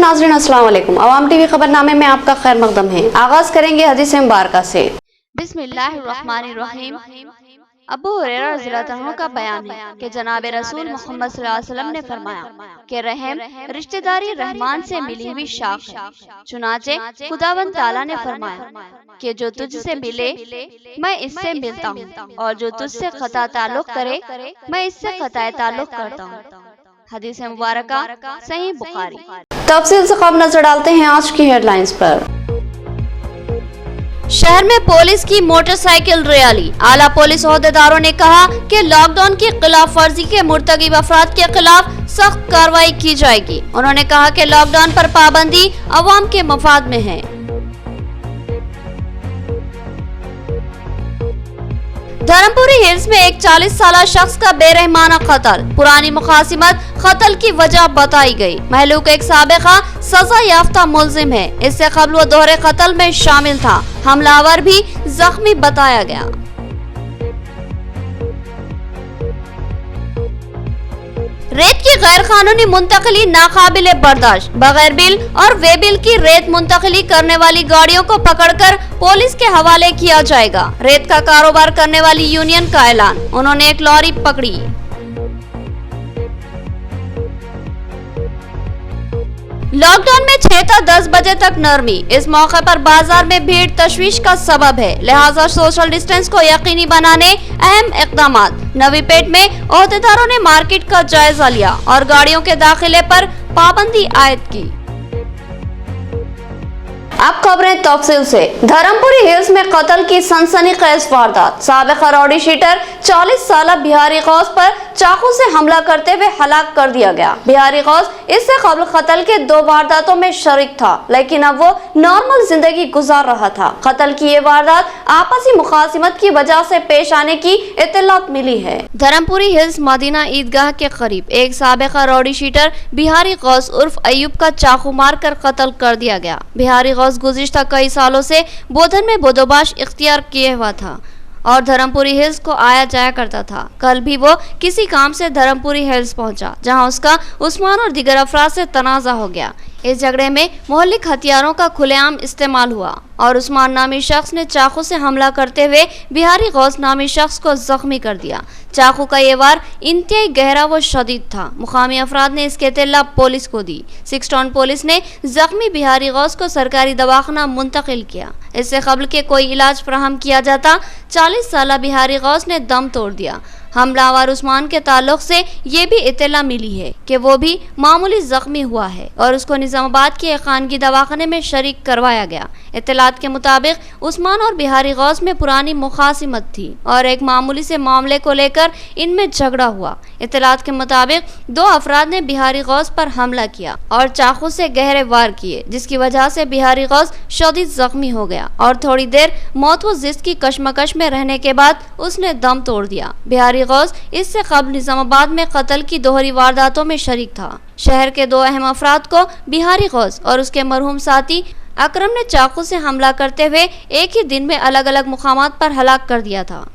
नाज़रीन अस्सलाम वालेकुम। अवाम टीवी खबरनामे में आपका खैर मकदम है। आगाज करेंगे हदीस मुबारका से। बिस्मिल्लाहिर्रहमानिर्रहीम। अबू हुरैरा रज़ियल्लाहु अन्हु का बयान है कि जनाब रसूल मोहम्मद सल्लल्लाहु अलैहि वसल्लम ने फरमाया कि रहम रिश्तेदारी रहमान से मिली हुई शाख है। चुनाचे खुदावंद ताला ने फरमाया कि जो तुझसे मिले मैं इससे मिलता हूँ, और जो तुझसे खता ताल्लुक करे मैं इससे खताए ताल्लुक करता हूँ। हदीस मुबारका सही बुखारी। तफसील से खबर नजर डालते हैं आज की हेडलाइंस पर। शहर में पुलिस की मोटरसाइकिल रैली। आला पुलिस ओहदेदारों ने कहा कि लॉकडाउन की खिलाफ वर्जी के मुर्तकिब अफराद के खिलाफ सख्त कार्रवाई की जाएगी। उन्होंने कहा कि लॉकडाउन पर पाबंदी अवाम के मफाद में है। धर्मपुरी हिल्स में एक 40 साला शख्स का बेरहमाना कत्ल। पुरानी मुखासिमत कत्ल की वजह बताई गई। महलूक एक साबिका सजा याफ्ता मुल्जिम है। इससे कबल वो दोहरे कत्ल में शामिल था। हमलावर भी जख्मी बताया गया। रेत की गैर कानूनी मुंतकली नाकाबिले बर्दाश्त। बगैर बिल और वे बिल की रेत मुंतकली करने वाली गाड़ियों को पकड़कर पुलिस के हवाले किया जाएगा। रेत का कारोबार करने वाली यूनियन का ऐलान। उन्होंने एक लॉरी पकड़ी। लॉकडाउन में 6 से 10 बजे तक नरमी। इस मौके पर बाजार में भीड़ तशवीश का सबब है, लिहाजा सोशल डिस्टेंस को यकीनी बनाने अहम इक़दामात। नवीपेट में ओहदेदारों ने मार्केट का जायजा लिया और गाड़ियों के दाखिले पर पाबंदी आयद की। अब खबरें तफसील से। धर्मपुरी हिल्स में कत्ल की सनसनीखेज वारदात। साबिक़ रौडी शीटर 40 साला बिहारी गौस पर चाकू से हमला करते हुए हलाक कर दिया गया। बिहारी गौस इससे कबल कत्ल के 2 वारदातों में शरीक था, लेकिन अब वो नॉर्मल जिंदगी गुजार रहा था। कत्ल की ये वारदात आपसी मुखासिमत की वजह से पेश आने की इत्तलात मिली है। धर्मपुरी हिल्स मदीना ईदगाह के करीब एक साबिक़ रौडी शीटर बिहारी गौस उर्फ अयूब का चाकू मारकर कत्ल कर दिया गया। बिहारी गौस गुज़िश्ता कई सालों से बोधन में बदोबाश इख्तियार किए हुआ था और धर्मपुरी हिल्स को आया जाया करता था। कल भी वो किसी काम से धर्मपुरी हिल्स पहुंचा, जहां उसका उस्मान और दीगर अफराद से तनाज़ा हो गया। इस झगड़े में मोहल्लिक हथियारों का खुलेआम इस्तेमाल हुआ और उस्मान नामी शख्स ने चाकू से हमला करते हुए बिहारी गौस नामी शख्स को जख्मी कर दिया। चाकू का ये वार इंतहाई गहरा व शदीद था। मुकामी अफराद ने इसके इत्तला पुलिस को दी। 6 टाउन पुलिस ने जख्मी बिहारी गौस को सरकारी दवाखाना मुंतकिल किया। इससे कबल के कोई इलाज फराहम किया जाता 40 साला बिहारी गौस ने दम तोड़ दिया। हमलावर उस्मान के ताल्लुक से ये भी इत्तला मिली है कि वो भी मामूली जख्मी हुआ है और उसको निजामाबाद के एक खानगी दवाखाने में शरीक करवाया गया। इत्तलात के मुताबिक उस्मान और बिहारी गौस में पुरानी मुखासिमत थी और एक मामूली से मामले को लेकर इनमें झगड़ा हुआ। इत्तलात के मुताबिक 2 अफराद ने बिहारी गौस पर हमला किया और चाकू से गहरे वार किए, जिसकी वजह से बिहारी गौस शदीद जख्मी हो गया और थोड़ी देर मौत व जिस्म की कशमकश में रहने के बाद उसने दम तोड़ दिया। बिहारी गौस इससे कबल निजामाबाद में कत्ल की दोहरी वारदातों में शरीक था। शहर के 2 अहम अफराद को बिहारी गौस और उसके मरहूम साथी अकरम ने चाकू से हमला करते हुए एक ही दिन में अलग अलग मुकामात पर हलाक कर दिया था।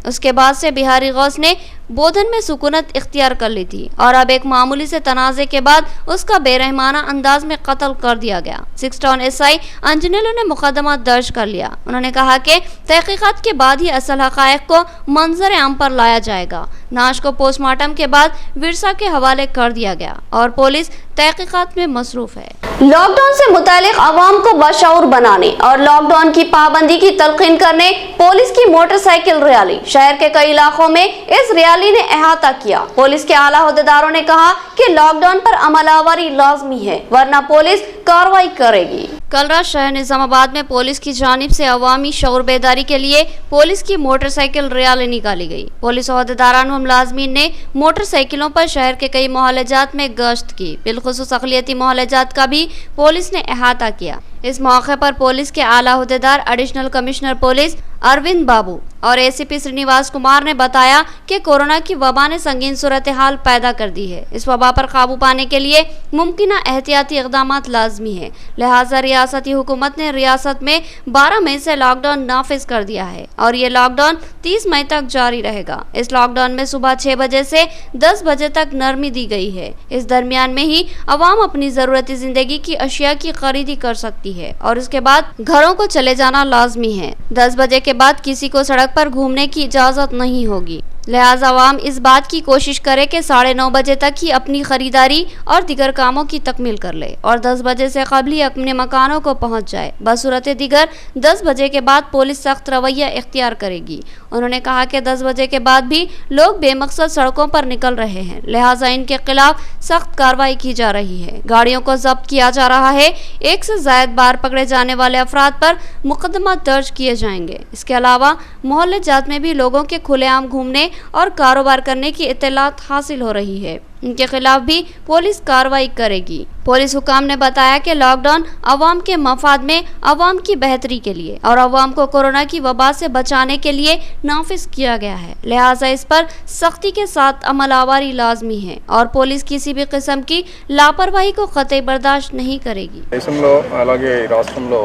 उसके बाद से बिहारी गौस ने बोधन में सुकूनत इख्तियार कर ली थी और अब एक मामूली से तनाज़े के बाद उसका बेरहमाना अंदाज में कत्ल कर दिया गया। 6 टाउन एसआई अंजनेलो ने मुकदमा दर्ज कर लिया। उन्होंने कहा कि तहकीकात के बाद ही असल हक़ाइक़ को मंजर आम पर लाया जाएगा। नाश को पोस्टमार्टम के बाद विरसा के हवाले कर दिया गया और पुलिस तहकीकात में मसरूफ है। लॉकडाउन से मुतालिक अवाम को बशऊर बनाने और लॉकडाउन की पाबंदी की तलकीन करने पुलिस की मोटरसाइकिल रैली। शहर के कई इलाकों में इस रैली ने अहाता किया। पुलिस के आला ओहदेदारों ने कहा कि लॉकडाउन पर अमलावरी लाजमी है, वरना पुलिस कार्रवाई करेगी। कल रात शहर निजामाबाद में पुलिस की जानिब से अवामी शऊर बेदारी के लिए पुलिस की मोटरसाइकिल रैली निकाली गई। पुलिस ओहदेदारान व मुलाजमीन ने मोटरसाइकिलों पर शहर के कई मोहल्लेजात में गश्त की। बिलखुसूस अक़लियती मोहल्लेजात का भी पुलिस ने अहाता किया। इस मौके पर पुलिस के आला अहदेदार एडिशनल कमिश्नर पुलिस अरविंद बाबू और एसीपी श्रीनिवास कुमार ने बताया कि कोरोना की वबा ने संगीन सूरत हाल पैदा कर दी है। इस वबा पर काबू पाने के लिए मुमकिन एहतियाती इक़दाम लाजमी है, लिहाजा रियासती हुकूमत ने रियासत में 12 मई से लॉकडाउन नाफिज कर दिया है और ये लॉकडाउन 30 मई तक जारी रहेगा। इस लॉकडाउन में सुबह 6 बजे से 10 बजे तक नरमी दी गई है। इस दरमियान में ही अवाम अपनी जरूरती जिंदगी की अशिया की खरीदी कर सकती है और उसके बाद घरों को चले जाना लाजमी है। 10 बजे के बाद किसी को सड़क पर घूमने की इजाजत नहीं होगी, लिहाजा आवाम इस बात की कोशिश करे कि 9:30 बजे तक ही अपनी खरीदारी और दीगर कामों की तकमील कर ले और 10 बजे से कबल ही अपने मकानों को पहुंच जाए। बसूरत दीगर 10 बजे के बाद पुलिस सख्त रवैया इख्तियार करेगी। उन्होंने कहा कि 10 बजे के बाद भी लोग बेमकसद सड़कों पर निकल रहे हैं, लिहाजा इनके खिलाफ सख्त कार्रवाई की जा रही है। गाड़ियों को जब्त किया जा रहा है। 1 से ज्यादा बार पकड़े जाने वाले अफराद पर मुकदमा दर्ज किए जाएंगे। इसके अलावा मोहल्ले जात में भी लोगों के खुलेआम घूमने और कारोबार करने की इत्तलात हासिल हो रही है, इनके खिलाफ भी पुलिस कार्रवाई करेगी। पुलिस हुकाम ने बताया कि लॉकडाउन अवाम के मफाद में, अवाम की बेहतरी के लिए और अवाम को कोरोना की वबा से बचाने के लिए नाफिज किया गया है, लिहाजा इस पर सख्ती के साथ अमल आवारी लाजमी है और पुलिस किसी भी किस्म की लापरवाही को कतई बर्दाश्त नहीं करेगी। దేశంలో అలాగే రాష్ట్రంలో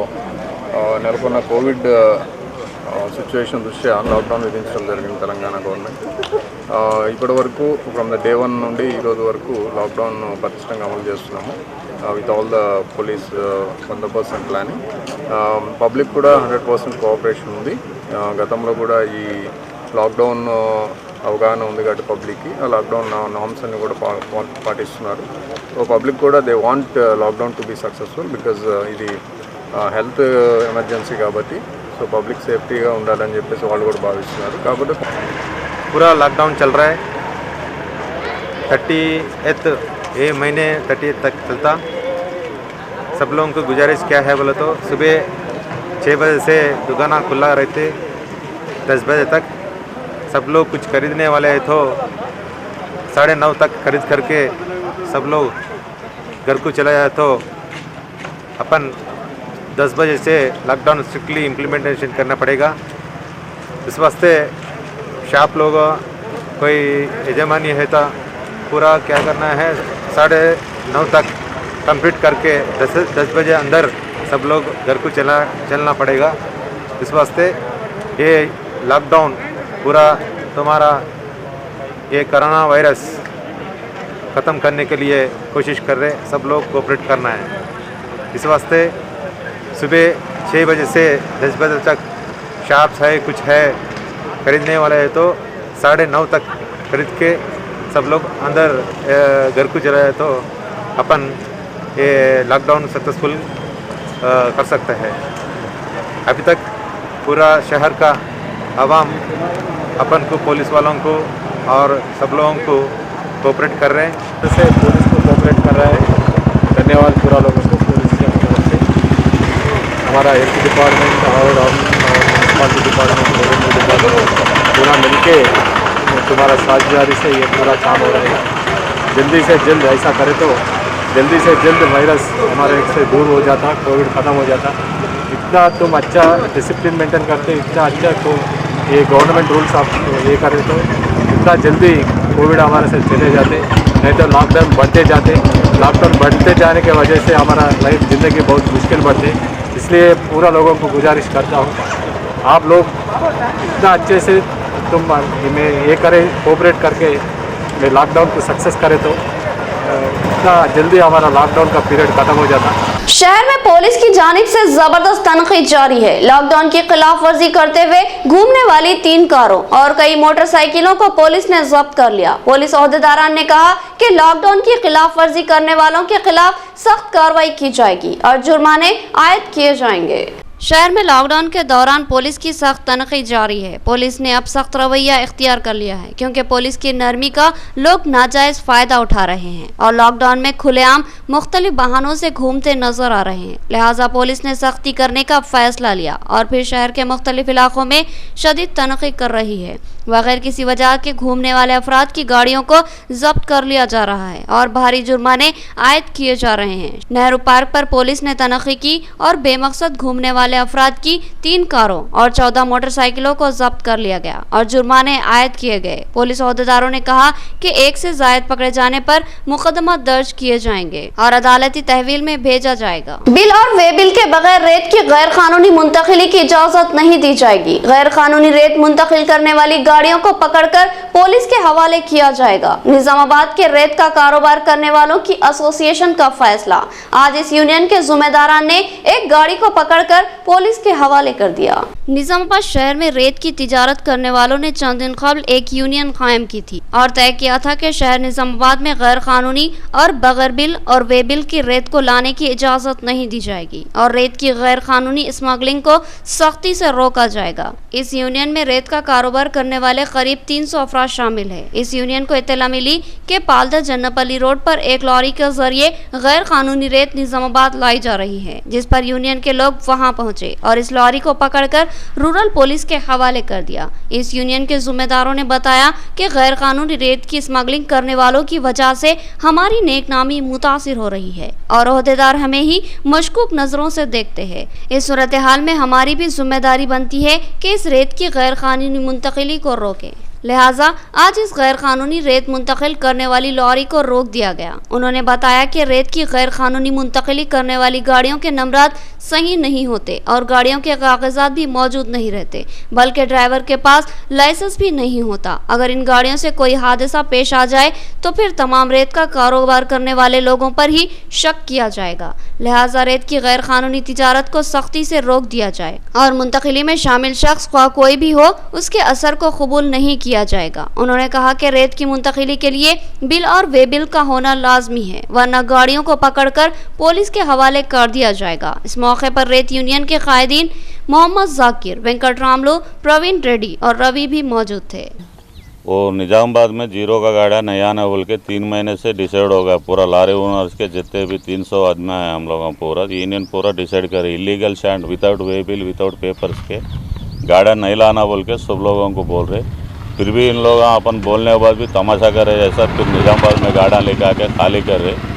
నెలకొన్న కోవిడ్ సిచ్యువేషన్ దృష్ట్యా లాక్డౌన్ విధించడం జరిగింది తెలంగాణ గవర్నమెంట్. ఇప్పటి వరకు ఫ్రమ్ ద డే 1 నుండి ఈరోజు వరకు లాక్డౌన్ పటిష్టంగా అమలు చేస్తున్నాము విత్ ఆల్ ద పోలీస్ బందోబస్తు అండ్ ప్లానింగ్. పబ్లిక్ కూడా 100% కోఆపరేషన్ ఉంది. గతంలో కూడా ఈ లాక్డౌన్ అవగాహన ఉంది కాబట్టి పబ్లిక్కి ఆ లాక్డౌన్ నామ్స్ అన్ని కూడా పాటిస్తున్నారు. సో పబ్లిక్ కూడా they want lockdown to be successful because ఇది హెల్త్ ఎమర్జెన్సీ కాబట్టి तो पब्लिक सेफ्टी का ఉండాలని చెప్పేసి వాళ్ళు కూడా భావిస్తున్నారు. కాబట్టి पूरा लॉकडाउन चल रहा है 30th ये महीने 30th तक चलता। सब लोगों को गुजारिश क्या है बोले तो सुबह 6 बजे से दुकाना खुला रहते 10 बजे तक। सब लोग कुछ खरीदने वाले हैं तो 9:30 तक खरीद करके सब लोग घर को चला जाए तो अपन 10 बजे से लॉकडाउन स्ट्रिक्टली इम्प्लीमेंटेशन करना पड़ेगा। इस वास्ते शॉप लोग कोई यजमानी है तो पूरा क्या करना है 9:30 तक कंप्लीट करके 10 बजे अंदर सब लोग घर को चलना पड़ेगा। इस वास्ते ये लॉकडाउन पूरा तुम्हारा ये कोरोना वायरस ख़त्म करने के लिए कोशिश कर रहे, सब लोग कोऑपरेट करना है। इस वास्ते सुबह 6 बजे से 10 बजे तक शॉप्स है कुछ है खरीदने वाले है तो 9:30 तक खरीद के सब लोग अंदर घर को चला जाए तो अपन ये लॉकडाउन सक्सेसफुल कर सकते हैं। अभी तक पूरा शहर का आवाम अपन को पुलिस वालों को और सब लोगों को कोऑपरेट कर रहे हैं। जैसे पुलिस को कोऑपरेट कर रहा है, धन्यवाद पूरा लोगों को। पुलिस के मदद से हमारा हेल्थ डिपार्टमेंट और म्यूनसिपालिटी डिपार्टमेंट पूरा मिलके तुम्हारा साझेदारी से ये पूरा काम हो रहा है। जल्दी से जल्द ऐसा करे तो जल्दी से जल्द वायरस हमारे से दूर हो जाता, कोविड ख़त्म हो जाता। इतना तुम अच्छा डिसिप्लिन मेंटेन करते, इतना अच्छा तो ये गवर्नमेंट रूल्स आप ये करें तो इतना जल्दी कोविड हमारे से चले जाते, नहीं तो लॉकडाउन बढ़ते जाते। लॉकडाउन बढ़ते जाने की वजह से हमारा लाइफ ज़िंदगी बहुत मुश्किल बढ़ते। इसलिए पूरा लोगों को गुजारिश करता हूँ आप लोग इतना अच्छे से तुम में ये करें, कोऑपरेट करके लॉकडाउन को सक्सेस करें तो इतना जल्दी हमारा लॉकडाउन का पीरियड खत्म हो जाता। शहर में पुलिस की जानिब से जबरदस्त तनकीद जारी है। लॉकडाउन की खिलाफ वर्जी करते हुए घूमने वाली 3 कारों और कई मोटरसाइकिलों को पुलिस ने जब्त कर लिया। पुलिस ओहदेदारान ने कहा कि लॉकडाउन की खिलाफ वर्जी करने वालों के खिलाफ सख्त कार्रवाई की जाएगी और जुर्माने आयद किए जाएंगे। शहर में लॉकडाउन के दौरान पुलिस की सख्त तनखी जारी है। पुलिस ने अब सख्त रवैया इख्तियार कर लिया है क्योंकि पुलिस की नरमी का लोग नाजायज फायदा उठा रहे हैं और लॉकडाउन में खुलेआम मुख्तलिफ बहानों से घूमते नजर आ रहे हैं। लिहाजा पुलिस ने सख्ती करने का फैसला लिया और फिर शहर के मुख्तलिफ इलाकों में शदीद तनखी कर रही है। बगैर किसी वजह के घूमने वाले अफराद की गाड़ियों को जब्त कर लिया जा रहा है और भारी जुर्माने आयद किए जा रहे हैं। नेहरू पार्क पर पुलिस ने तनखी की और बेमकसद घूमने वाले अफराद की 3 कारों और 14 मोटरसाइकिलों को जब्त कर लिया गया और जुर्माने आयद किए गए। पुलिस अहदेदारों ने कहा कि 1 से जायद पकड़े जाने पर मुकदमा दर्ज किए जाएंगे और अदालती तहवील में भेजा जाएगा। बिल और वे बिल के बगैर रेत की गैर कानूनी मुंतकिली की इजाजत नहीं दी जाएगी। गैर कानूनी रेत मुंतकिल करने वाली गाड़ियों को पकड़कर पुलिस के हवाले किया जाएगा। निजामाबाद के रेत का कारोबार करने वालों की एसोसिएशन का फैसला। आज इस यूनियन के जिम्मेदारान ने एक गाड़ी को पकड़कर पुलिस के हवाले कर दिया। निजामाबाद शहर में रेत की तिजारत करने वालों ने चंद दिन कबल एक यूनियन कायम की थी और तय किया था कि शहर निजामाबाद में गैर कानूनी और बगैर बिल और वे बिल की रेत को लाने की इजाजत नहीं दी जाएगी और रेत की गैर कानूनी स्मगलिंग को सख्ती से रोका जाएगा। इस यूनियन में रेत का कारोबार करने वाले करीब 300 अफराद शामिल है। इस यूनियन को इत्तला मिली कि पालदा जन्नतपल्ली रोड पर एक लॉरी के जरिए गैर कानूनी रेत निजामाबाद लाई जा रही है, जिस पर यूनियन के लोग वहां पहुंचे और इस लॉरी को पकड़कर रूरल पुलिस के हवाले कर दिया। इस यूनियन के जिम्मेदारों ने बताया कि गैर कानूनी रेत की स्मगलिंग करने वालों की वजह से हमारी नेकनामी मुतासिर हो रही है और ओहदेदार हमें ही मशकूक नजरों से देखते हैं। इस सूरत हाल में हमारी भी जिम्मेदारी बनती है कि इस रेत की गैर कानूनी मुंतकिली को रोकें। लिहाजा आज इस गैर कानूनी रेत मुंतकिल करने वाली लॉरी को रोक दिया गया। उन्होंने बताया कि रेत की गैर कानूनी मुंतकिली करने वाली गाड़ियों के नंबरात सही नहीं होते और गाड़ियों के कागजात भी मौजूद नहीं रहते, बल्कि ड्राइवर के पास लाइसेंस भी नहीं होता। अगर इन गाड़ियों से कोई हादसा पेश आ जाए तो फिर तमाम रेत का कारोबार करने वाले लोगों पर ही शक किया जाएगा। लिहाजा रेत की गैर कानूनी तिजारत को सख्ती से रोक दिया जाए और मुंतकिली में शामिल शख्स कोई भी हो उसके असर को कबूल नहीं किया जाएगा। उन्होंने कहा कि रेत की मुंतकिली के लिए बिल और वे बिल का होना लाजमी है, वरना गाड़ियों को पकड़कर पुलिस के हवाले कर दिया जाएगा। इस मौके पर रेत यूनियन के कायदीन मोहम्मद जाकिर, वेंकट रामलू, प्रवीण रेड्डी और रवि भी मौजूद थे। वो निजामाबाद में जीरो का गाड़ा नहीं आना बोल के 3 महीने से डिसाइड हो गया। पूरा लारी ओनर्स के जितने भी 300 आदमी हैं हम लोगों पूरा यूनियन पूरा डिसाइड करे illegal stand without way bill without papers के गाड़ा नहीं लाना बोल के सब लोगों को बोल रहे। फिर भी इन लोग अपन बोलने के बाद भी तमाशा कर रहे जैसा फिर निजामाबाद में गाड़ा लेके आके खाली कर रहे।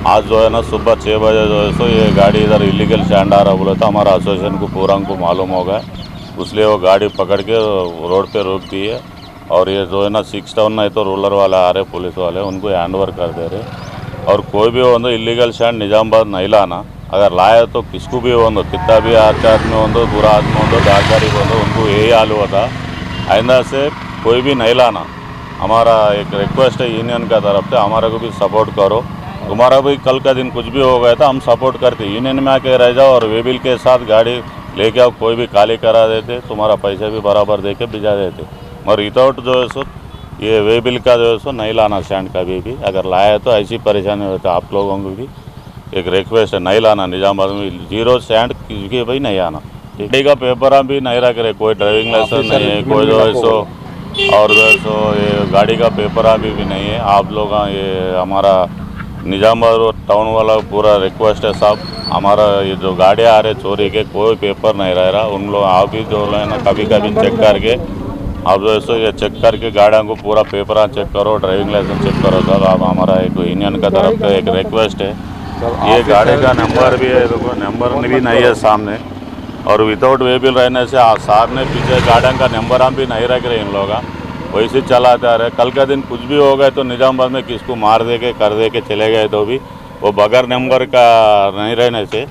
आज जो है ना सुबह 6 बजे जो है सो ये गाड़ी इधर इलीगल स्टैंड आ रहा बोला था, हमारा एसोसिएशन को पूरा को मालूम होगा, इसलिए वो गाड़ी पकड़ के रोड पे रोक दी है। और ये जो है ना 6 टाउन नहीं तो रूलर वाले आ रहे पुलिस वाले उनको हैंड ओवर कर दे रहे। और कोई भी हो इलीगल स्टैंड निजामाबाद नहीं लाना, अगर लाए तो किसको भी हो कितना भी अच्छा आदमी हो बुरा आदमी हो दाकारी हो उनको यही हाल हुआ था। आइंदा से कोई भी नहीं लाना। हमारा एक रिक्वेस्ट है यूनियन का तरफ से, हमारा को भी सपोर्ट करो। तुम्हारा भी कल का दिन कुछ भी हो गया था हम सपोर्ट करते, यूनियन में आके रह जाओ और वे बिल के साथ गाड़ी लेके आओ, कोई भी खाली करा देते, तुम्हारा पैसे भी बराबर दे के भिजा देते। और विदाउट जो है सो ये वे बिल का जो है सो नहीं लाना स्टैंड का भी अगर लाया तो ऐसी परेशानी होती है। आप लोगों को भी एक रिक्वेस्ट है नहीं लाना निजामाबाद में जीरो स्टैंड की भाई नहीं आना। गाड़ी का पेपर भी नहीं रख रहे, कोई ड्राइविंग लाइसेंस नहीं है, कोई जो है सो और जो है सो ये गाड़ी का पेपर भी नहीं है। आप लोग ये हमारा निजामाबाद टाउन वाला पूरा रिक्वेस्ट है साहब, हमारा ये जो गाड़ियाँ आ रहे चोरी के कोई पेपर नहीं रह रहा, उन लोग आप भी जो है ना कभी कभी चेक करके आप जो है सो ये चेक करके गाड़ियों को पूरा पेपर चेक करो, ड्राइविंग लाइसेंस चेक करो सर। आप हमारा एक यूनियन का तरफ से एक रिक्वेस्ट है, ये गाड़ी का नंबर भी है, नंबर भी नहीं है सामने और विदाउट वे बिल रहने से सामने पीछे गाड़ियों का नंबर भी नहीं रख रहे इन लोग, वैसे चलाते आ रहे। कल का दिन कुछ भी हो गए तो निजामाबाद में किसको मार दे के कर दे के चले गए तो भी वो बगैर नंबर का नहीं रहने से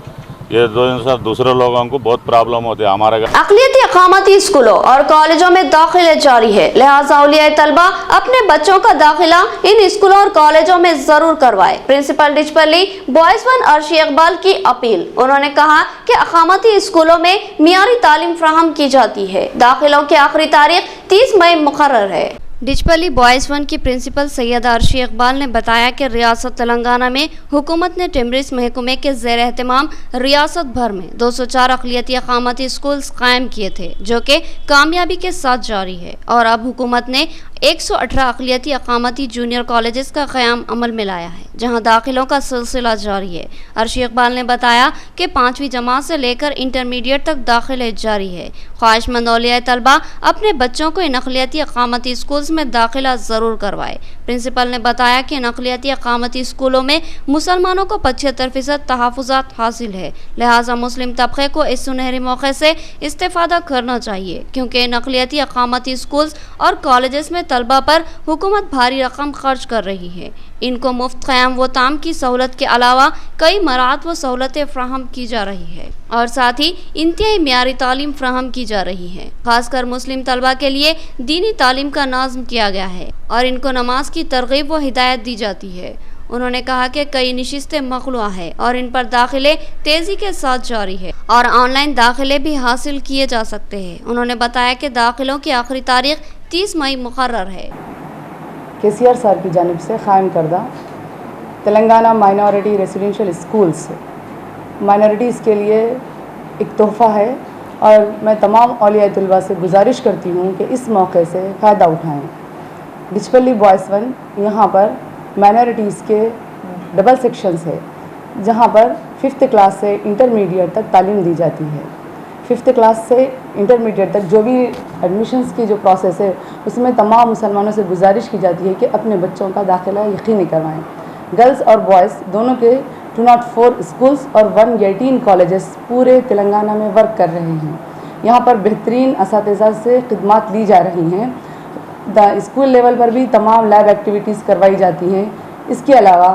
ये दूसरे लोगों को बहुत प्रॉब्लम होती है। हमारे अक़लियती अक़ामती स्कूलों और कॉलेजों में दाखिले जारी है, लिहाजा औलिया तलबा अपने बच्चों का दाखिला इन स्कूलों और कॉलेजों में जरूर करवाए। Principal Dichpally boys one Arshi Iqbal की अपील। उन्होंने कहा कि अक़ामती स्कूलों में मियारी तालीम फराहम की जाती है। दाखिलों की आखिरी तारीख 30 मई मुकर्रर है। डिचपल्ली बॉयज़ 1 की प्रिंसिपल सैयदा अर्शी इकबाल ने बताया कि रियासत तेलंगाना में हुकूमत ने टिमरिस महकमे के ज़ेर एहतमाम रियासत भर में 204 अक़लियती अक़ामती स्कूल्स कायम किए थे, जो कि कामयाबी के साथ जारी है। और अब हुकूमत ने 118 अक़लियती अक़ामती जूनियर कॉलेजेस का क़याम अमल में लाया है, जहाँ दाखिलों का सिलसिला जारी है। अर्शी इकबाल ने बताया कि 5वीं जमात से लेकर इंटरमीडिएट तक दाखिले जारी है। ख्वाहिशमंद औलिया तलबा अपने बच्चों को इन अक़लियती अक़ामती स्कूल्स में दाखिला ज़रूर करवाए। प्रिंसिपल ने बताया कि इन अक़लियती अक़ामती स्कूलों में मुसलमानों को 75% तहफ़्फ़ुज़ात हासिल है, लिहाजा मुस्लिम तबक़े को इस सुनहरे मौके से इस्तेफ़ादा करना चाहिए, क्योंकि इन अक़लियती अक़ामती स्कूल्स और कॉलेजेस में तलबा पर हुकूमत भारी रकम खर्च कर रही है। इनको मुफ्त क़याम व ताम की सहूलत के अलावा कई मराहत व सहूलतें फ़राहम की जा रही है और साथ ही इंतहाई मियारी तालीम फ़राहम की जा रही है। खासकर मुस्लिम तलबा के लिए दीनी तालीम का नाज़्म किया गया है और इनको नमाज की तरगीब व हिदायत दी जाती है। उन्होंने कहा कि कई नशिस्तें मखलूआ है और इन पर दाखिले तेज़ी के साथ जारी है और ऑनलाइन दाखिले भी हासिल किए जा सकते हैं। उन्होंने बताया कि दाखिलों की आखिरी तारीख 30 मई मुकर्रर है। KCR सर की जानिब से क़ायम करदा Telangana minority residential schools minorities के लिए एक तोहफ़ा है और मैं तमाम औलिया तलबा से गुजारिश करती हूँ कि इस मौके से फ़ायदा उठाएँ। डिचपल्ली बॉयज़ 1 यहाँ पर माइनॉरिटीज़ के डबल सेक्शंस है, जहाँ पर 5th क्लास से इंटरमीडिएट तक तालीम दी जाती है। 5th क्लास से इंटरमीडिएट तक जो भी एडमिशन्स की जो प्रोसेस है, उसमें तमाम मुसलमानों से गुजारिश की जाती है कि अपने बच्चों का दाखिला यकीनी करवाएं। गर्ल्स और बॉयज़ दोनों के 204 स्कूल्स और 118 कॉलेजेस पूरे तेलंगाना में वर्क कर रहे हैं। यहाँ पर बेहतरीन असातिज़ा से खिदमात ली जा रही हैं। स्कूल लेवल पर भी तमाम लैब एक्टिविटीज़ करवाई जाती हैं। इसके अलावा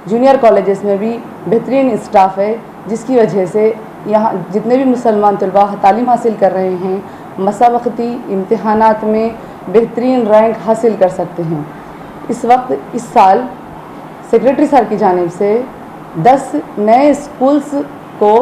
जूनियर कॉलेजेस में भी बेहतरीन स्टाफ है, जिसकी वजह से यहाँ जितने भी मुसलमान तलबा तालीम हासिल कर रहे हैं, मसाबकती इम्तिहानात में बेहतरीन रैंक हासिल कर सकते हैं। इस वक्त इस साल सेक्रेटरी सर की जानिब से 10 नए स्कूल्स को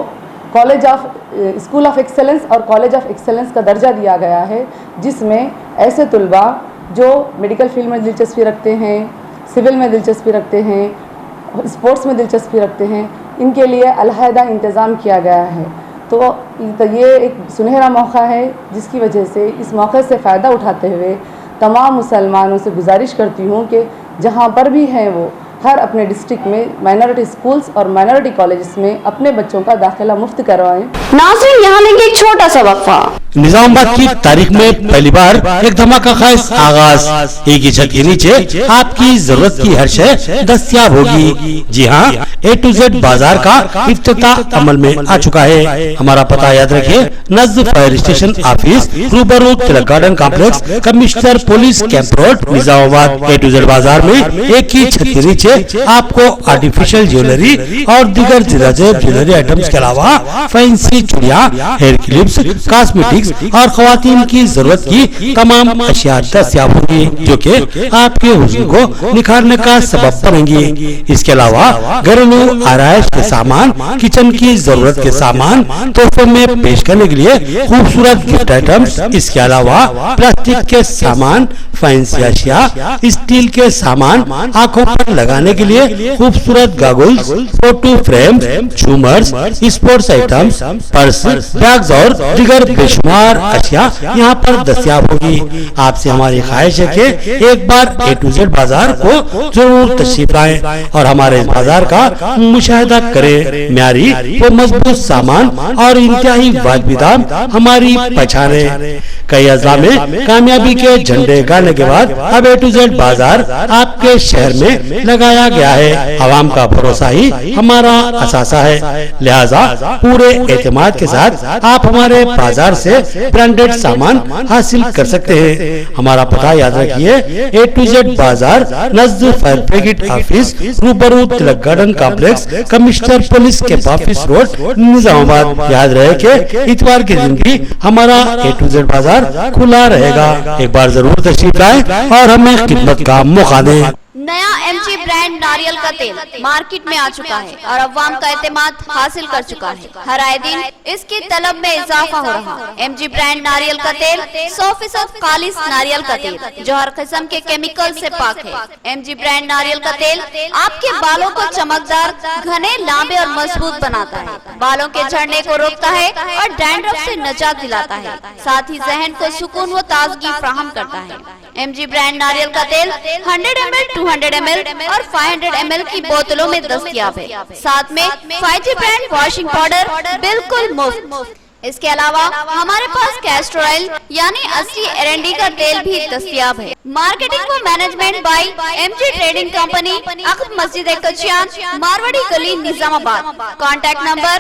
स्कूल ऑफ एक्सेलेंस और कॉलेज ऑफ एक्सेलेंस का दर्जा दिया गया है, जिसमें ऐसे तलबा जो मेडिकल फील्ड में दिलचस्पी रखते हैं, सिविल में दिलचस्पी रखते हैं, स्पोर्ट्स में दिलचस्पी रखते हैं, इनके लिए अलहदा इंतज़ाम किया गया है। तो ये एक सुनहरा मौका है, जिसकी वजह से इस मौके से फ़ायदा उठाते हुए तमाम मुसलमानों से गुजारिश करती हूँ कि जहाँ पर भी हैं वो हर अपने डिस्ट्रिक्ट में माइनॉरिटी स्कूल्स और माइनॉरिटी कॉलेजेस में अपने बच्चों का दाखिला मुफ्त करवाएं। नाज़रीन, यहाँ लेंगे एक छोटा सा वक्फा। निजामाबाद की तारीख में पहली बार एक धमाका खास आगाज। एक ही छत के नीचे आपकी जरूरत की हर शय दस्तयाब होगी। जी हाँ, A to Z बाजार का इफ्तिताह अमल में आ चुका है। हमारा पता याद रखिए, नज़द फायर स्टेशन ऑफिस, रूबरू Tilak garden complex, commissioner police camp road, Nizamabad. A to Z बाजार में एक ही छत के नीचे आपको आर्टिफिशियल ज्वेलरी और दीगर ज्वेलरी आइटम्स के अलावा फैंसी चूड़ियां, हेयर क्लिप्स, कॉस्मेटिक्स और खवातीन की जरूरत की तमाम अशिया दस्तयाब होंगी, जो कि आपके हुस्न को निखारने का सबब बनेंगी। इसके अलावा घरेलू आराइश के सामान, किचन की जरूरत के सामान तोहफे में पेश करने के लिए खूबसूरत गिफ्ट आइटम्स। इसके अलावा प्लास्टिक के सामान, फैंसी अशिया, स्टील के सामान, आंखों पर लगाने के लिए खूबसूरत गॉगल्स, फोटो फ्रेम, झूमर्स, स्पोर्ट्स आइटम्स, पर्स, बैग्स और दीगर बेशुमार अशिया यहाँ पर दस्तयाब होगी। आपसे हमारी ख्वाहिश है कि एक बार A to Z बाजार को जरूर तशरीफ लाएं और हमारे इस बाजार का मुशाहिदा करें। म्यारी व मजबूत सामान और इंतहाई वाजिबी दाम हमारी पहचान है। कई अज़ला में कामयाबी के झंडे गाड़ने के बाद अब A to Z बाजार आपके शहर में लगाया गया है। आवाम का भरोसा ही हमारा असासा है, लिहाजा पूरे एतमाद के साथ आप हमारे बाजार से ब्रांडेड सामान हासिल कर सकते हैं। हमारा पता याद रखिए, A to Z बाजार, नज़द फायर ब्रिगेड ऑफिस, रूबरू Tilak garden complex, commissioner police camp office road, Nizamabad. याद रहे कि इतवार के दिन भी हमारा A to Z बाजार खुला रहेगा। एक बार जरूर तशरीफ लाएं और हमें खिदमत का मौका दें। नया एमजी ब्रांड नारियल का तेल मार्केट में आ चुका है और अवाम का एतमाद हासिल कर चुका है। हर आए दिन इसकी तलब में इजाफा हो रहा है। एमजी ब्रांड नारियल का तेल 100% खालिस नारियल का तेल जो हर किस्म के केमिकल से पाक है। एमजी ब्रांड नारियल का तेल आपके बालों को चमकदार, घने, लंबे और मजबूत बनाता है, बालों के झड़ने को रोकता है और डैंड्रफ से निजात दिलाता है, साथ ही जहन को सुकून व ताजगी फराहम करता है। एमजी ब्रांड नारियल का तेल 100 ml, 200 ml और 500 ml की बोतलों में दस्तयाब है। साथ में 5G ब्रांड वॉशिंग पाउडर बिल्कुल मुफ्त। इसके अलावा हमारे पास कैस्टर ऑयल यानी असली एरंडी का तेल भी दस्तयाब है। मार्केटिंग व management by MG trading company, अकब मस्जिद कचियान, मारवाड़ी गली, निजामाबाद। Contact number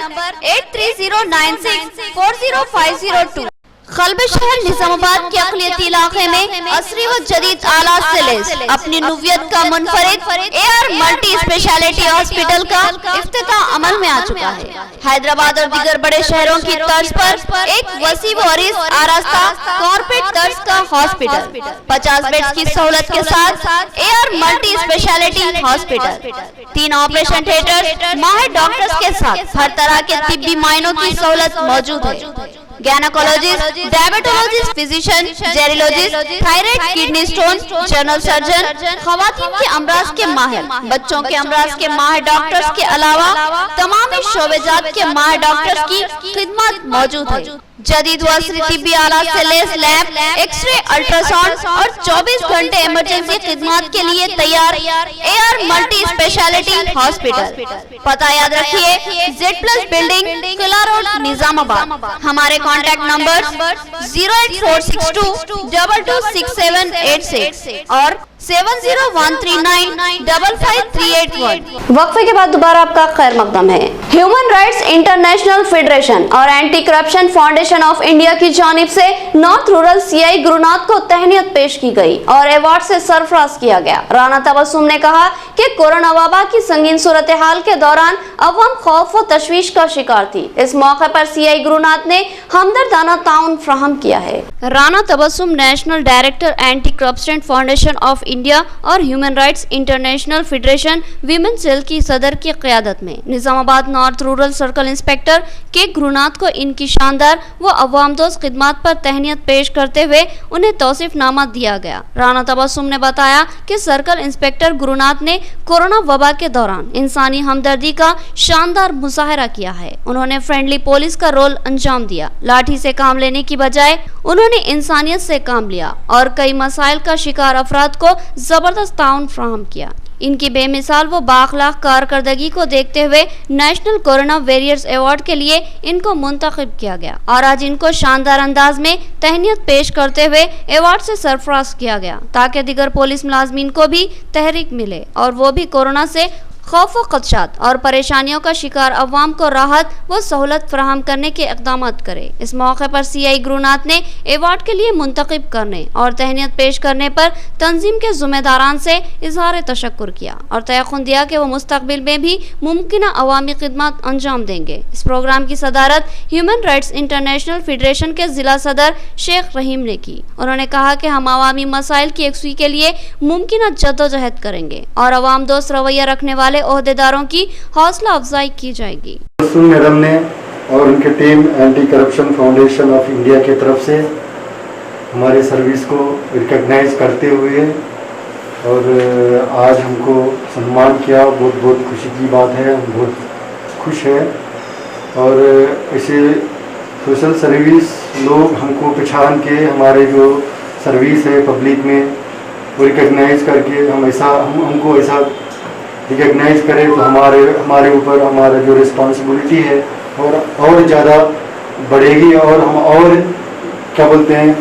8309640502। कल्ब शहर निजामाबाद के अकलियती इलाके में असरी व जदीद आलात से लैस अपनी नुवियत का मुनफरिद एआर मल्टी स्पेशलिटी हॉस्पिटल का इफ्तिताह अमल में आ चुका है। हैदराबाद और दीगर बड़े शहरों की तर्ज पर एक वसी व अरीज आरास्ता कॉर्पोरेट तर्ज का हॉस्पिटल, 50 बेड्स की सहूलत के साथ AR multi speciality hospital, 3 operation theatre, माहिर डॉक्टर्स के साथ हर तरह के तिब्बी मायनों की सहूलत मौजूद है। Gynaecologist, diabetologist, physician, geriatrologist, thyroid, kidney stone, general surgeon, खवातीन के अमराज के माहिर, बच्चों के अमराज के माहिर डॉक्टर्स के अलावा तमाम शोबेजात के माहिर डॉक्टर्स की खिदमत मौजूद है। जदीद वस्री तिब्बी आलात से लैस लैब, एक्सरे, अल्ट्रासाउंड और 24 घंटे इमरजेंसी खिदमत के लिए तैयार एआर मल्टी स्पेशलिटी हॉस्पिटल। पता याद रखिए, Z+ बिल्डिंग, किला रोड, निजामाबाद। हमारे कॉन्टैक्ट नंबर 08462 226786 और 7013955381। वक्फे के बाद दोबारा आपका खैर मकदम है। ह्यूमन राइट्स इंटरनेशनल फेडरेशन और anti corruption foundation of India की जानिब से नॉर्थ रूरल सीआई गुरुनाथ को तहनीत पेश की गई और अवार्ड से सरफराज किया गया। राना तबस्सुम ने कहा कि कोरोना वबा की संगीन सूरत हाल के दौरान अवाम खौफ व तशवीश का शिकार थी। इस मौके पर सीआई गुरुनाथ ने हमदर्दाना ताउन फराहम किया है। Rana Tabassum national director anti corruption foundation of India और human rights international federation women cell की सदर की क़यादत में Nizamabad north rural circle inspector K Gurunath को इनकी शानदार व अवाम दोस्त खिदमत पर तहनीत पेश करते हुए उन्हें तौसीफनामा दिया गया। राना तबस्सुम ने बताया कि सर्कल इंस्पेक्टर गुरुनाथ ने कोरोना वबा के दौरान इंसानी हमदर्दी का शानदार मुजाहरा किया है। उन्होंने फ्रेंडली पुलिस का रोल अंजाम दिया, लाठी से काम लेने की बजाय उन्होंने इंसानियत से काम लिया और कई मसाइल का शिकार अफराद को जबरदस्त ताउन फराहम किया। इनकी बेमिसाल व बाखलाक कारकर्दगी को देखते हुए नेशनल कोरोना वॉरियर्स अवार्ड के लिए इनको मुंतखब किया गया और आज इनको शानदार अंदाज में तहनीत पेश करते हुए अवार्ड से सरफराज किया गया ताकि दीगर पुलिस मुलाजमीन को भी तहरीक मिले और वो भी कोरोना से खौफ व खदशात और परेशानियों का शिकार अवाम को राहत व सहूलत फराहम करने के इक़दाम करे। इस मौके पर सीआई गुरुनाथ ने अवार्ड के लिए मुंतखब करने और तहनीत पेश करने पर तंजीम के ज़िम्मेदारान से इजहार तशक्कुर किया और तयक़ुन दिया कि वो मुस्तक़बिल में भी मुमकिन अवामी खिदमत अंजाम देंगे। इस प्रोग्राम की सदारत ह्यूमन राइट्स इंटरनेशनल फेडरेशन के ज़िला सदर शेख रहीम ने की। उन्होंने कहा कि हम अवामी मसाइल की यकसूई के लिए मुमकिन जद्दोजहद करेंगे और अवाम दोस्त रवैया रखने वाले ओहदेदारों की हौसला अफजाई की जाएगी। मैडम ने और उनकी team anti corruption foundation of India की तरफ से हमारे सर्विस को रिकॉग्नाइज करते हुए और आज हमको सम्मान किया, बहुत बहुत खुशी की बात है। हम बहुत खुश हैं और ऐसे सोशल सर्विस लोग हमको पहचान के हमारे जो सर्विस है पब्लिक में वो रिकॉग्नाइज करके हमको ऐसा रिकॉग्नाइज करें तो हमारे ऊपर हमारा जो रिस्पॉन्सिबिलिटी है और ज़्यादा बढ़ेगी और हम और क्या बोलते हैं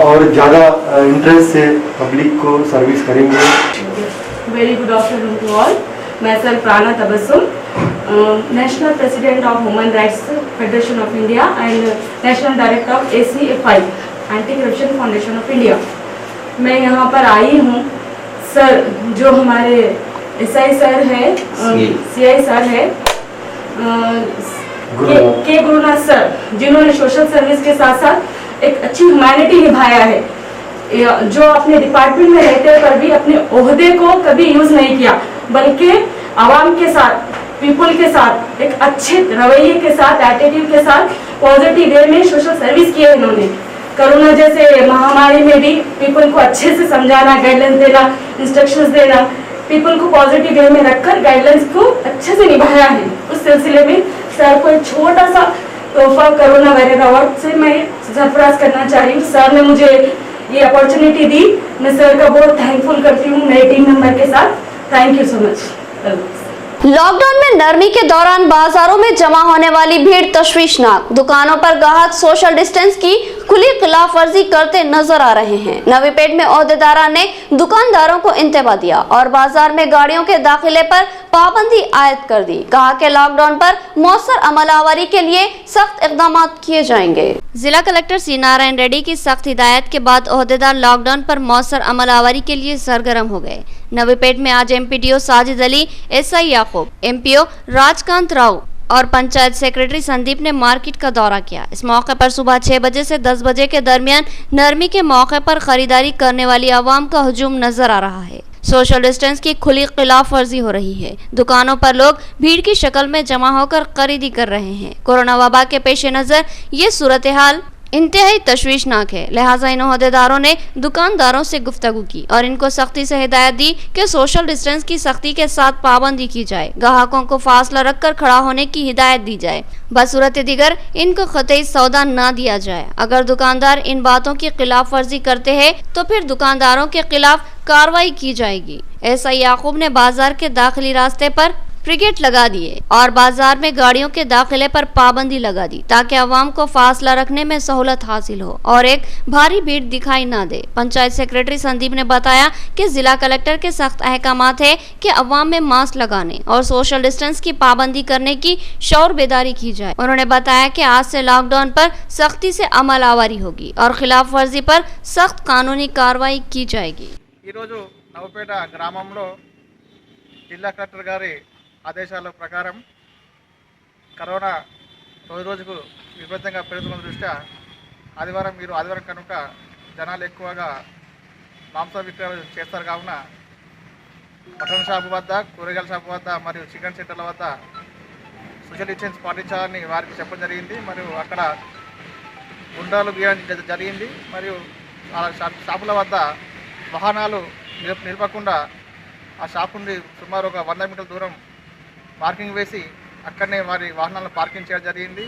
और ज़्यादा इंटरेस्ट से पब्लिक को सर्विस करेंगे। Very good afternoon to all. मैं sir Rana Tabassum, national president of human rights federation of India and national director of ACFI anti corruption foundation of India. मैं यहाँ पर आई हूँ सर, जो हमारे SI सर है, CI सर है, के गुरुनाथ सर, जिन्होंने सोशल सर्विस के साथ साथ एक अच्छी ह्यूमैनिटी निभाया है। जो अपने डिपार्टमेंट में रहते पर भी अपने ओहदे को कभी यूज नहीं किया, बल्कि आवाम के साथ, पीपल के साथ एक अच्छे रवैये के साथ, एटीट्यूड के साथ पॉजिटिव वे में सोशल सर्विस किए इन्होंने। कोरोना जैसे महामारी में भी पीपल को अच्छे से समझाना, गाइडलाइंस देना, इंस्ट्रक्शंस देना, पीपल को पॉजिटिव वे में रखकर गाइडलाइंस को अच्छे से निभाया है। उस सिलसिले में सर को एक छोटा सा तोहफा कोरोना वायरस अवार्ड से मैं सरफराज करना चाह रही हूँ। सर ने मुझे ये अपॉर्चुनिटी दी, मैं सर का बहुत थैंकफुल करती हूँ मेरे टीम मेंबर के साथ। Thank you so much. Lockdown में नरमी के दौरान बाजारों में जमा होने वाली भीड़ तशवीशनाक। दुकानों पर ग्राहक सोशल डिस्टेंस की खुली खिलाफवर्जी करते नजर आ रहे हैं। नवीपेट में ओहदेदारा ने दुकानदारों को इंतबा दिया और बाजार में गाड़ियों के दाखिले पर पाबंदी आयद कर दी। कहा कि लॉकडाउन पर मौसर अमलावरी के लिए सख्त इकदाम किए जाएंगे। जिला कलेक्टर सी नारायण रेड्डी की सख्त हिदायत के बाद ओहदेदार लॉकडाउन पर मौसर अमलावरी के लिए सरगर्म हो गए। नवीपेट में आज एमपीडीओ साजिद अली, एसआई याकूब, एमपीओ राजकांत राव और पंचायत सेक्रेटरी संदीप ने मार्केट का दौरा किया। इस मौके पर सुबह 6 बजे से 10 बजे के दरमियान नरमी के मौके पर खरीदारी करने वाली आवाम का हुजूम नजर आ रहा है। सोशल डिस्टेंस की खुली खिलाफ वर्जी हो रही है। दुकानों पर लोग भीड़ की शक्ल में जमा होकर खरीदी कर रहे हैं। कोरोना वबा के पेश नजर ये सूरत हाल इंतहाई तशवीशनाक है। लिहाजा इन ओहदेदारों ने दुकानदारों से गुफ्तगू की और इनको सख्ती से हिदायत दी कि सोशल डिस्टेंस की सख्ती के साथ पाबंदी की जाए, ग्राहकों को फासला रखकर खड़ा होने की हिदायत दी जाए, बसूरत दिगर इनको कतई सौदा न दिया जाए। अगर दुकानदार इन बातों की खिलाफ वर्जी करते हैं तो फिर दुकानदारों के खिलाफ कार्रवाई की जाएगी। एसआई याकूब ने बाजार के दाखिली रास्ते पर ब्रिगेड लगा दिए और बाजार में गाड़ियों के दाखिले पर पाबंदी लगा दी ताकि अवाम को फासला रखने में सहूलत हासिल हो और एक भारी भीड़ दिखाई न दे। पंचायत सेक्रेटरी संदीप ने बताया कि जिला कलेक्टर के सख्त अहकामात है कि अवाम में मास्क लगाने और सोशल डिस्टेंस की पाबंदी करने की शौर बेदारी की जाए। उन्होंने बताया कि आज से लॉकडाउन पर सख्ती से अमल आवारी होगी और खिलाफ वर्जी पर सख्त कानूनी कार्रवाई की जाएगी। నవపేట గ్రామంలో జిల్లా కలెక్టర్ గారి ఆదేశాల ప్రకారం కరోనా రోజుకు విపరీతంగా పెరుగుతున్న దృష్ట్యా ఆదివారం కనుక జనాలు ఎక్కువగా మాంస విక్రయాలు చేస్తారు కావున మటన్ షాపు వద్ద, కూరగాయల షాపు వద్ద మరియు చికెన్ సెంటర్ల వద్ద సోషల్ డిస్టెన్స్ పాటించాలని వారికి చెప్పడం జరిగింది। మరియు అక్కడ గుండాలు గీయడం జరిగింది। మరియు ఆ షాపుల వద్ద వాహనాలు నిలపకుండా ఆ షాప్ నుండి సుమారు ఒక 100 మీటర్ల దూరం పార్కింగ్ వేసి అక్కడనే వారి వాహనాలను పార్కింగ్ చేయడం జరిగింది।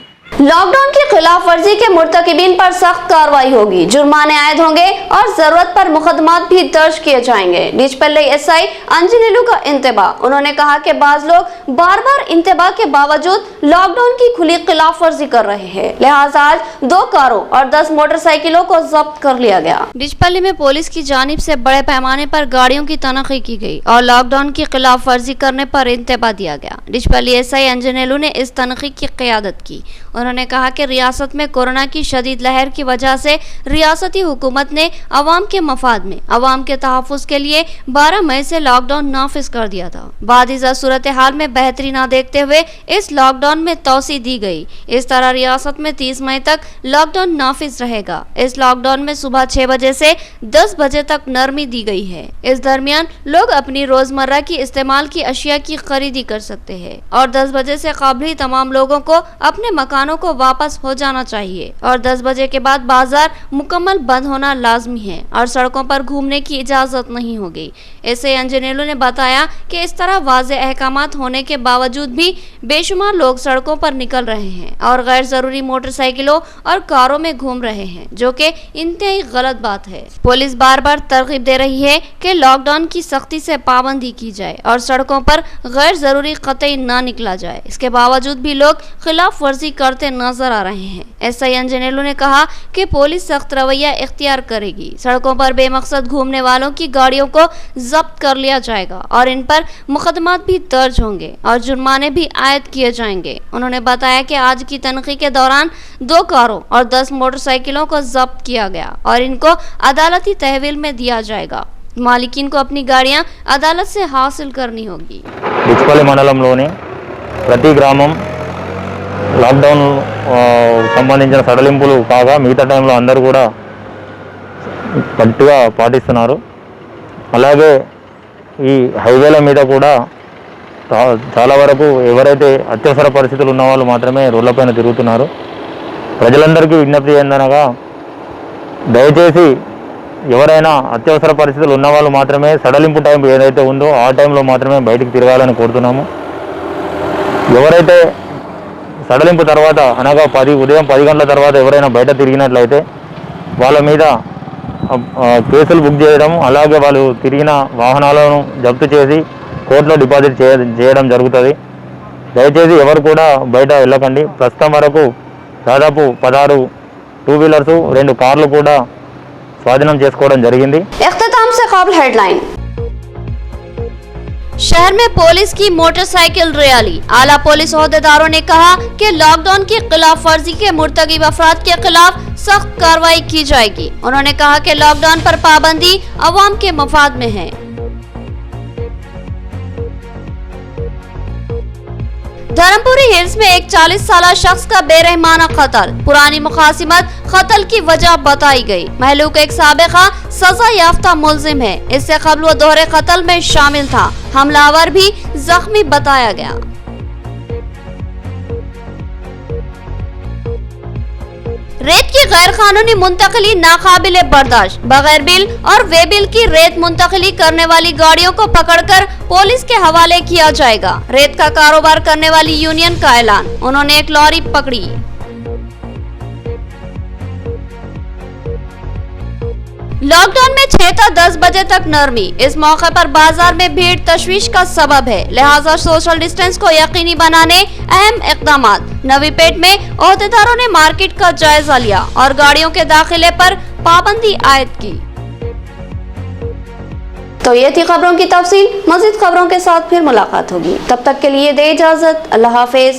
लॉकडाउन की खिलाफ वर्जी के मुर्तकिबीन पर सख्त कार्रवाई होगी, जुर्माने आयद होंगे और जरूरत पर मुकदमात भी दर्ज किए जाएंगे। डिचपल्ली एसआई अंजनेलू का इंतबा। उन्होंने कहा कि बाज लोग बार बार इंतबा के बावजूद लॉकडाउन की खुली खिलाफ वर्जी कर रहे हैं, लिहाजा आज 2 कारों और 10 मोटरसाइकिलों को जब्त कर लिया गया। डिचपल्ली में पुलिस की जानिब से बड़े पैमाने पर गाड़ियों की तनखी की गई और लॉकडाउन की खिलाफ वर्जी करने पर इंतबा दिया गया। डिचपल्ली एसआई अंजनेलू ने इस तनखी की क़यादत की। उन्होंने कहा कि रियासत में कोरोना की शदीद लहर की वजह से रियासती हुकूमत ने अवाम के मफाद में अवाम के तहफ़्फ़ुज़ के लिए 12 मई से लॉकडाउन नाफिज कर दिया था। बादिज़ा सूरत हाल में बेहतरी न देखते हुए इस लॉकडाउन में तोसी दी गई। इस तरह रियासत में 30 मई तक लॉकडाउन नाफिज रहेगा। इस लॉकडाउन में सुबह 6 बजे से 10 बजे तक नरमी दी गई है। इस दरमियान लोग अपनी रोजमर्रा की इस्तेमाल की अशिया की खरीदी कर सकते हैं और 10 बजे से कबल तमाम लोगों को अपने मकानों को वापस हो जाना चाहिए और 10 बजे के बाद बाजार मुकम्मल बंद होना लाजमी है और सड़कों पर घूमने की इजाजत नहीं होगी। ऐसे अंजनेलू ने बताया कि इस तरह वाज़े अहकामात होने के बावजूद भी बेशुमार लोग सड़कों पर निकल रहे हैं और गैर जरूरी मोटरसाइकिलों और कारों में घूम रहे हैं, जो कि इंतहाई गलत बात है। पुलिस बार बार तरगीब दे रही है कि लॉकडाउन की सख्ती से पाबंदी की जाए और सड़कों पर गैर जरूरी कतई ना निकला जाए। इसके बावजूद भी लोग खिलाफ वर्जी करते नजर आ रहे हैं। एसआई अंजनेलू ने कहा कि पुलिस सख्त रवैया इख्तियार करेगी। सड़कों पर बेमकसद घूमने वालों की गाड़ियों को जब्त कर लिया जाएगा और इन पर मुकदमात भी दर्ज होंगे और जुर्माने भी आयद किए जाएंगे। उन्होंने बताया कि आज की तनखी के दौरान 2 कारों और 10 मोटरसाइकिलों को जब्त किया गया और इनको अदालती तहवील में दिया जाएगा। मालिकीन को अपनी गाड़ियां अदालत से हासिल करनी होगी। डिचपल्ली మండలంలోని ప్రతి గ్రామం లాక్డౌన్ సంబంధించిన సడలింపులు కాగా మిగతా టైంలో అందరూ కూడా గట్టిగా పాటిస్తున్నారు. అలాగే ఈ హైవేల మీద కూడా చాలా వరకు ఎవరైతే అత్యవసర పరిస్థితులు ఉన్న వాళ్ళు మాత్రమే రోడ్లపైన తిరుగుతున్నారు. ప్రజలందరికీ విజ్ఞప్తి ఏందనగా దయచేసి ఎవరైనా అత్యవసర పరిస్థితులు ఉన్న వాళ్ళు మాత్రమే సడలింపు టైం ఏదైతే ఉందో ఆ టైంలో మాత్రమే బయటికి తిరగాలని కోరుతున్నాము. ఎవరైతే సడలింపు తర్వాత అనగా ఉదయం 10 గంటల తర్వాత ఎవరైనా బయట తిరిగినట్లయితే వాళ్ళ మీద కేసులు బుక్ చేయడం, అలాగే వాళ్ళు తిరిగిన వాహనాలను జప్తు చేసి కోర్టులో డిపాజిట్ చేయడం జరుగుతుంది. దయచేసి ఎవరు కూడా బయట వెళ్ళకండి. ప్రస్తుతం వరకు దాదాపు 16 2 వీలర్స్ 2 కార్లు కూడా स्वाधीन చేసుకోవడం జరిగింది. इख्तिताम से काबिल हेडलाइन। शहर में पुलिस की मोटरसाइकिल रैली। आला पुलिस ओहदेदारों ने कहा कि लॉकडाउन की खिलाफ वर्जी के मुर्तकिब अफराद के खिलाफ सख्त कार्रवाई की जाएगी। उन्होंने कहा कि लॉकडाउन पर पाबंदी अवाम के मफाद में है। धर्मपुरी हिल्स में एक 40 साला शख्स का बेरहमाना कत्ल। पुरानी मुखासिमत कत्ल की वजह बताई गई। महलूक एक साबिका सजा याफ्ता मुलजिम है। इससे कबल वो दोहरे कत्ल में शामिल था। हमलावर भी जख्मी बताया गया। रेत की गैर कानूनी मुंतकली नाकाबिले बर्दाश्त। बगैर बिल और वे बिल की रेत मुंतकली करने वाली गाड़ियों को पकड़कर पुलिस के हवाले किया जाएगा। रेत का कारोबार करने वाली यूनियन का ऐलान। उन्होंने एक लॉरी पकड़ी। लॉकडाउन में 6 से 10 बजे तक नरमी। इस मौके पर बाजार में भीड़ तशवीश का सबब है, लिहाजा सोशल डिस्टेंस को यकीनी बनाने अहम इक़दामात। नवीपेट में ओहदेदारों ने मार्केट का जायजा लिया और गाड़ियों के दाखिले पर पाबंदी आयद की। तो ये थी खबरों की तफसील। मज़ीद खबरों के साथ फिर मुलाकात होगी। तब तक के लिए दे इजाजत। अल्लाह हाफिज।